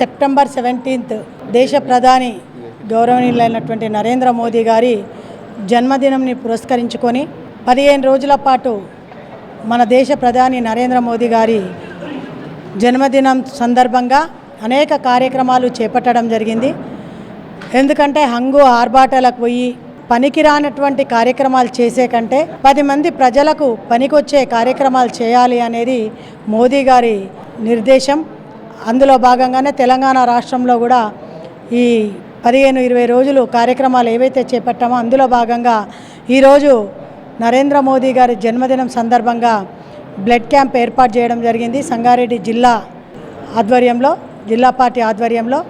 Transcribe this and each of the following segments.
September 17th దేశ ప్రధాని గౌరవనీయులైనటువంటి నరేంద్ర మోదీ గారి జన్మదినంని పురస్కరించుకొని 15 రోజుల పాటు మన దేశ ప్రధాని నరేంద్ర మోదీ గారి జన్మదినం సందర్భంగా అనేక కార్యక్రమాలు చేపట్టడం జరిగింది. ఎందుకంటే హంగు ఆర్భాటాలకు పోయి పనికిరానటువంటి కార్యక్రమాలు చేసే కంటే 10 మంది ప్రజలకు పనికొచ్చే కార్యక్రమాలు చేయాలి అనేది మోదీ గారి నిర్దేశం. అందులో భాగంగానే తెలంగాణ రాష్ట్రంలో కూడా ఈ 15-20 రోజులు కార్యక్రమాలు ఏవైతే చేపట్టామో అందులో భాగంగా ఈరోజు నరేంద్ర మోదీ గారి జన్మదినం సందర్భంగా బ్లడ్ క్యాంప్ ఏర్పాటు చేయడం జరిగింది సంగారెడ్డి జిల్లా ఆధ్వర్యంలో, జిల్లా పార్టీ ఆధ్వర్యంలో.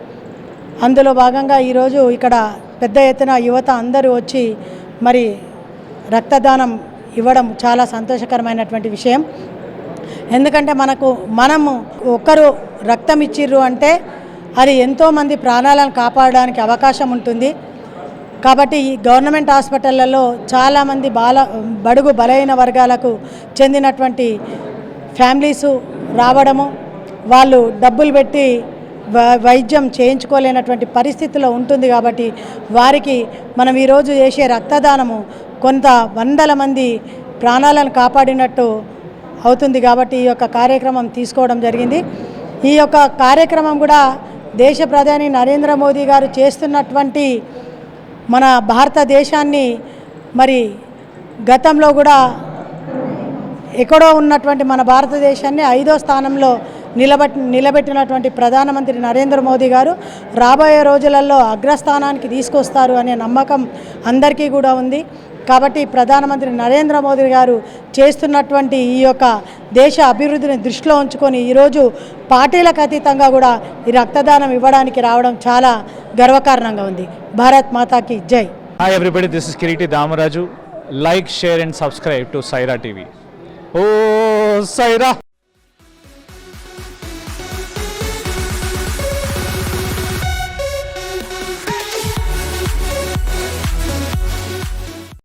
అందులో భాగంగా ఈరోజు ఇక్కడ పెద్ద ఎత్తున యువత అందరూ వచ్చి మరి రక్తదానం ఇవ్వడం చాలా సంతోషకరమైనటువంటి విషయం. ఎందుకంటే మనము ఒక్కరు రక్తం ఇచ్చిర్రు అంటే అది ఎంతోమంది ప్రాణాలను కాపాడడానికి అవకాశం ఉంటుంది. కాబట్టి ఈ గవర్నమెంట్ హాస్పిటళ్లలో చాలామంది బడుగు బలైన వర్గాలకు చెందినటువంటి ఫ్యామిలీసు రావడము, వాళ్ళు డబ్బులు పెట్టి వైద్యం చేయించుకోలేనటువంటి పరిస్థితిలో ఉంటుంది. కాబట్టి వారికి మనం ఈరోజు చేసే రక్తదానము కొంత వందల మంది ప్రాణాలను కాపాడినట్టు అవుతుంది. కాబట్టి ఈ యొక్క కార్యక్రమం తీసుకోవడం జరిగింది. ఈ యొక్క కార్యక్రమం కూడా దేశ ప్రధాని నరేంద్ర మోదీ గారు చేస్తున్నటువంటి మన భారతదేశాన్ని మరి గతంలో కూడా ఎక్కడో ఉన్నటువంటి మన భారతదేశాన్ని 5వ స్థానంలో నిలబెట్టినటువంటి ప్రధానమంత్రి నరేంద్ర మోదీ గారు రాబోయే రోజులలో అగ్రస్థానానికి తీసుకొస్తారు అనే నమ్మకం అందరికీ కూడా ఉంది. కాబట్టి ప్రధానమంత్రి నరేంద్ర మోదీ గారు చేస్తున్నటువంటి ఈ యొక్క దేశ అభివృద్ధిని దృష్టిలో ఉంచుకొని ఈరోజు పార్టీలకు అతీతంగా కూడా ఈ రక్తదానం ఇవ్వడానికి రావడం చాలా గర్వకారణంగా ఉంది. భారత్ మాతాకి జై. Hi everybody, this is Kiriti Damaraju. Like, share and subscribe to Saira TV. ఓ సైరా.